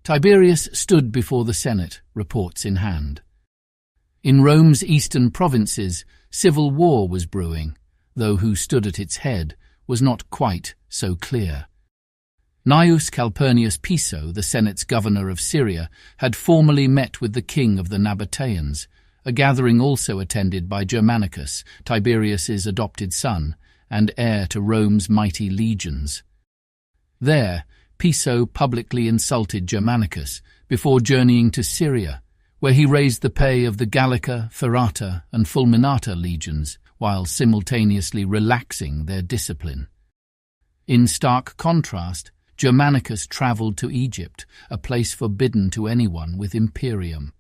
Tiberius stood before the Senate, reports in hand. In Rome's eastern provinces, civil war was brewing, though who stood at its head was not quite so clear. Gnaeus Calpurnius Piso, the Senate's governor of Syria, had formally met with the king of the Nabateans, a gathering also attended by Germanicus, Tiberius's adopted son, and heir to Rome's mighty legions. There, Piso publicly insulted Germanicus before journeying to Syria, where he raised the pay of the Gallica, Ferrata, and Fulminata legions, while simultaneously relaxing their discipline. In stark contrast, Germanicus travelled to Egypt, a place forbidden to anyone with imperium.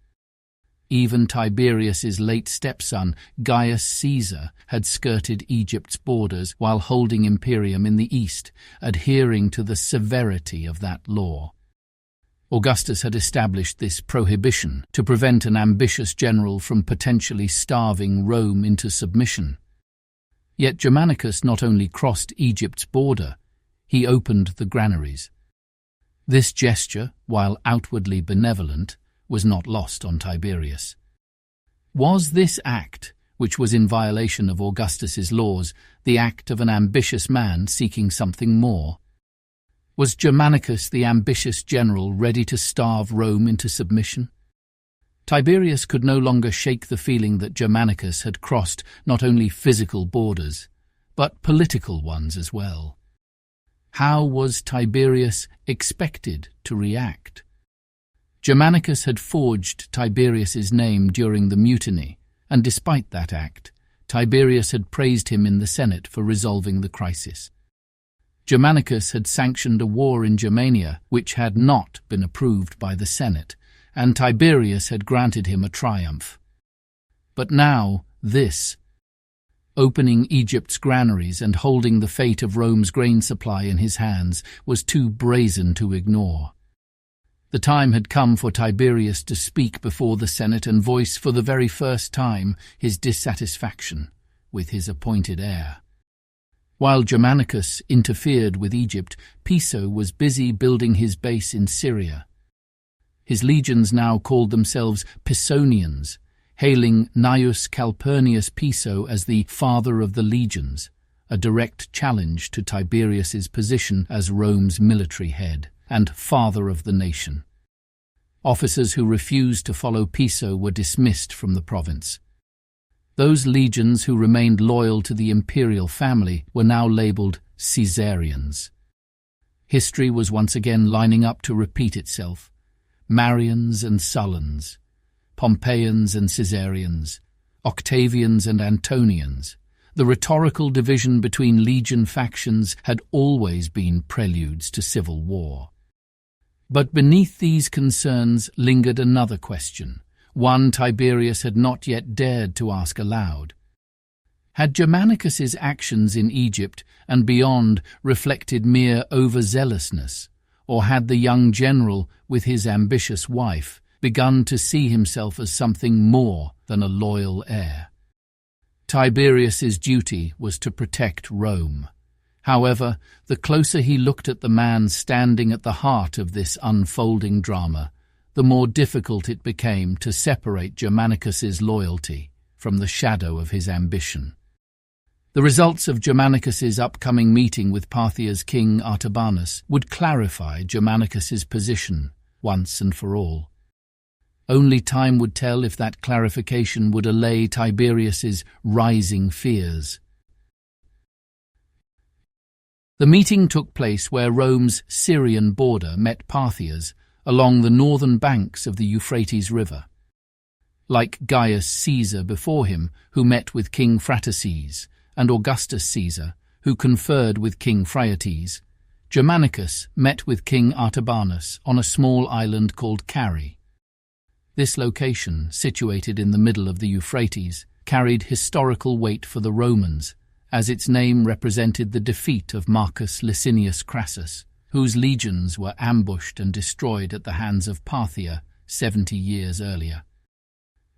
Even Tiberius's late stepson, Gaius Caesar, had skirted Egypt's borders while holding imperium in the east, adhering to the severity of that law. Augustus had established this prohibition to prevent an ambitious general from potentially starving Rome into submission. Yet Germanicus not only crossed Egypt's border, he opened the granaries. This gesture, while outwardly benevolent, was not lost on Tiberius. Was this act, which was in violation of Augustus's laws, the act of an ambitious man seeking something more? Was Germanicus, the ambitious general, ready to starve Rome into submission? Tiberius could no longer shake the feeling that Germanicus had crossed not only physical borders, but political ones as well. How was Tiberius expected to react? Germanicus had forged Tiberius's name during the mutiny, and despite that act, Tiberius had praised him in the Senate for resolving the crisis. Germanicus had sanctioned a war in Germania which had not been approved by the Senate, and Tiberius had granted him a triumph. But now, this, opening Egypt's granaries and holding the fate of Rome's grain supply in his hands, was too brazen to ignore. The time had come for Tiberius to speak before the Senate and voice for the very first time his dissatisfaction with his appointed heir. While Germanicus interfered with Egypt, Piso was busy building his base in Syria. His legions now called themselves Pisonians, hailing Gnaeus Calpurnius Piso as the father of the legions, a direct challenge to Tiberius's position as Rome's military head and father of the nation. Officers who refused to follow Piso were dismissed from the province. Those legions who remained loyal to the imperial family were now labelled Caesarians. History was once again lining up to repeat itself. Marians and Sullans, Pompeians and Caesarians, Octavians and Antonians. The rhetorical division between legion factions had always been preludes to civil war. But beneath these concerns lingered another question, one Tiberius had not yet dared to ask aloud. Had Germanicus's actions in Egypt and beyond reflected mere overzealousness, or had the young general, with his ambitious wife, begun to see himself as something more than a loyal heir? Tiberius's duty was to protect Rome. However, the closer he looked at the man standing at the heart of this unfolding drama, the more difficult it became to separate Germanicus's loyalty from the shadow of his ambition. The results of Germanicus's upcoming meeting with Parthia's king Artabanus would clarify Germanicus's position once and for all. Only time would tell if that clarification would allay Tiberius's rising fears. The meeting took place where Rome's Syrian border met Parthia's, along the northern banks of the Euphrates River. Like Gaius Caesar before him, who met with King Phraataces, and Augustus Caesar, who conferred with King Phraates, Germanicus met with King Artabanus on a small island called Carrhae. This location, situated in the middle of the Euphrates, carried historical weight for the Romans, as its name represented the defeat of Marcus Licinius Crassus, whose legions were ambushed and destroyed at the hands of Parthia 70 years earlier.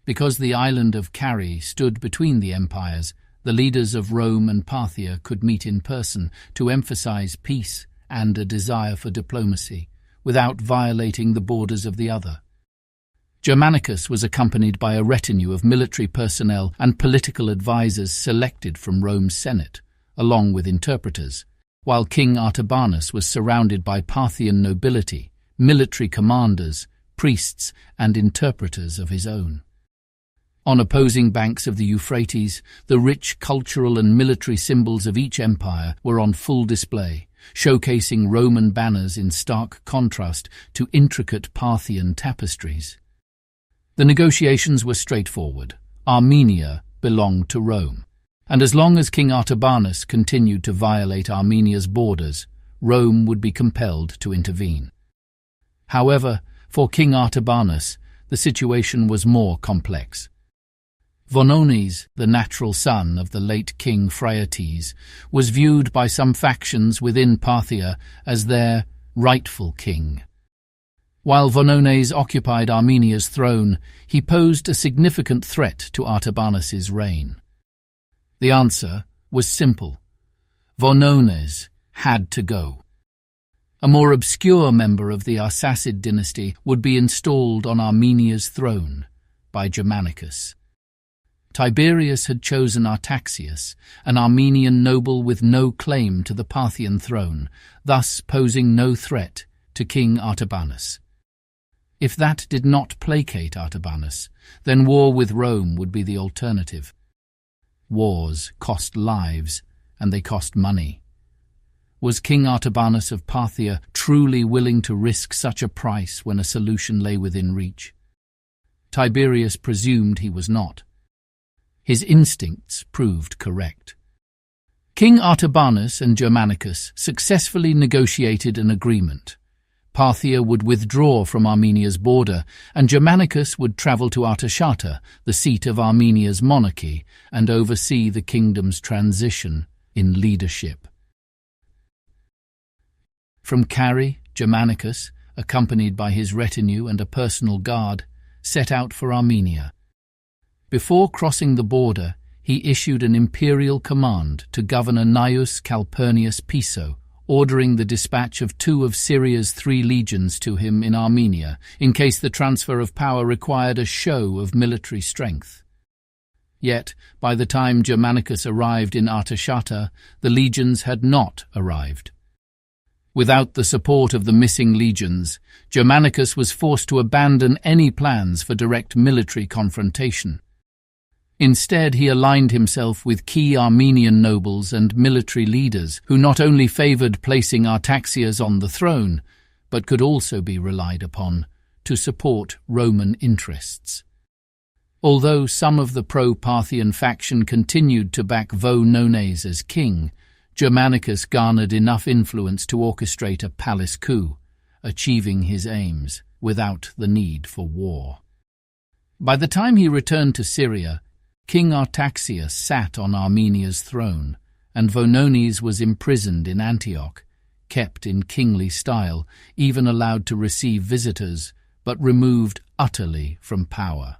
Because the island of Carrhae stood between the empires, the leaders of Rome and Parthia could meet in person to emphasize peace and a desire for diplomacy, without violating the borders of the other. Germanicus was accompanied by a retinue of military personnel and political advisers selected from Rome's Senate, along with interpreters, while King Artabanus was surrounded by Parthian nobility, military commanders, priests, and interpreters of his own. On opposing banks of the Euphrates, the rich cultural and military symbols of each empire were on full display, showcasing Roman banners in stark contrast to intricate Parthian tapestries. The negotiations were straightforward. Armenia belonged to Rome, and as long as King Artabanus continued to violate Armenia's borders, Rome would be compelled to intervene. However, for King Artabanus, the situation was more complex. Vonones, the natural son of the late King Phraates, was viewed by some factions within Parthia as their rightful king. While Vonones occupied Armenia's throne, he posed a significant threat to Artabanus's reign. The answer was simple. Vonones had to go. A more obscure member of the Arsacid dynasty would be installed on Armenia's throne by Germanicus. Tiberius had chosen Artaxius, an Armenian noble with no claim to the Parthian throne, thus posing no threat to King Artabanus. If that did not placate Artabanus, then war with Rome would be the alternative. Wars cost lives, and they cost money. Was King Artabanus of Parthia truly willing to risk such a price when a solution lay within reach? Tiberius presumed he was not. His instincts proved correct. King Artabanus and Germanicus successfully negotiated an agreement. Parthia would withdraw from Armenia's border, and Germanicus would travel to Artashata, the seat of Armenia's monarchy, and oversee the kingdom's transition in leadership. From Carrhae, Germanicus, accompanied by his retinue and a personal guard, set out for Armenia. Before crossing the border, he issued an imperial command to Governor Gnaeus Calpurnius Piso, ordering the dispatch of 2 of Syria's 3 legions to him in Armenia, in case the transfer of power required a show of military strength. Yet, by the time Germanicus arrived in Artashata, the legions had not arrived. Without the support of the missing legions, Germanicus was forced to abandon any plans for direct military confrontation. Instead, he aligned himself with key Armenian nobles and military leaders who not only favoured placing Artaxias on the throne, but could also be relied upon to support Roman interests. Although some of the pro-Parthian faction continued to back Vonones as king, Germanicus garnered enough influence to orchestrate a palace coup, achieving his aims without the need for war. By the time he returned to Syria, King Artaxias sat on Armenia's throne, and Vonones was imprisoned in Antioch, kept in kingly style, even allowed to receive visitors, but removed utterly from power.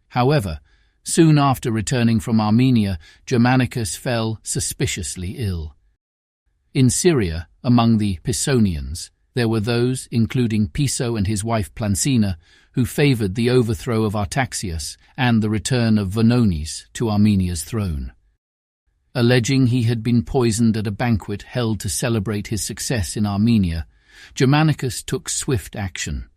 However, soon after returning from Armenia, Germanicus fell suspiciously ill. In Syria, among the Pisonians, there were those, including Piso and his wife Plancina, who favoured the overthrow of Artaxias and the return of Vonones to Armenia's throne. Alleging he had been poisoned at a banquet held to celebrate his success in Armenia, Germanicus took swift action.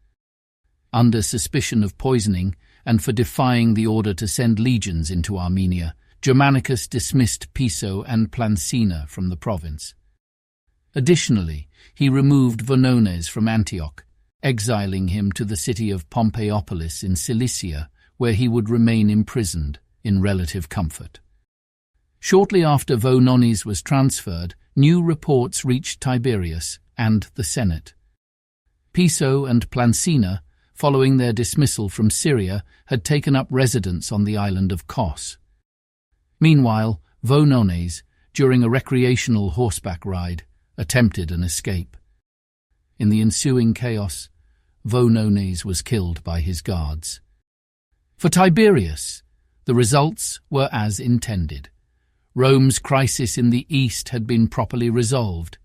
Under suspicion of poisoning, and for defying the order to send legions into Armenia, Germanicus dismissed Piso and Plancina from the province. Additionally, he removed Vonones from Antioch, exiling him to the city of Pompeiopolis in Cilicia, where he would remain imprisoned in relative comfort. Shortly after Vonones was transferred, new reports reached Tiberius and the Senate. Piso and Plancina, following their dismissal from Syria, had taken up residence on the island of Kos. Meanwhile, Vonones, during a recreational horseback ride, attempted an escape. In the ensuing chaos, Vonones was killed by his guards. For Tiberius, the results were as intended. Rome's crisis in the east had been properly resolved.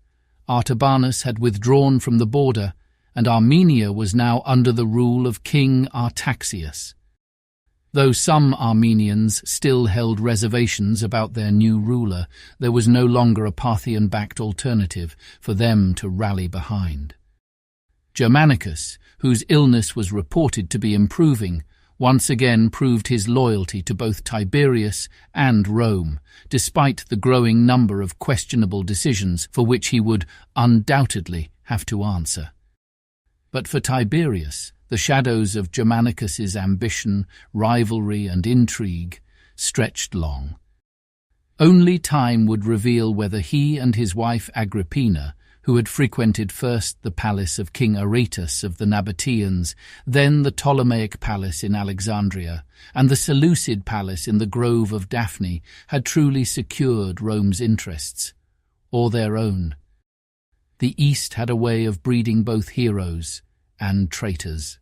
Artabanus had withdrawn from the border, and Armenia was now under the rule of King Artaxius. Though some Armenians still held reservations about their new ruler, there was no longer a Parthian-backed alternative for them to rally behind. Germanicus, whose illness was reported to be improving, once again proved his loyalty to both Tiberius and Rome, despite the growing number of questionable decisions for which he would undoubtedly have to answer. But for Tiberius, the shadows of Germanicus's ambition, rivalry, and intrigue stretched long. Only time would reveal whether he and his wife Agrippina, who had frequented first the palace of King Aretas of the Nabateans, then the Ptolemaic palace in Alexandria, and the Seleucid palace in the Grove of Daphne, had truly secured Rome's interests, or their own. The East had a way of breeding both heroes and traitors.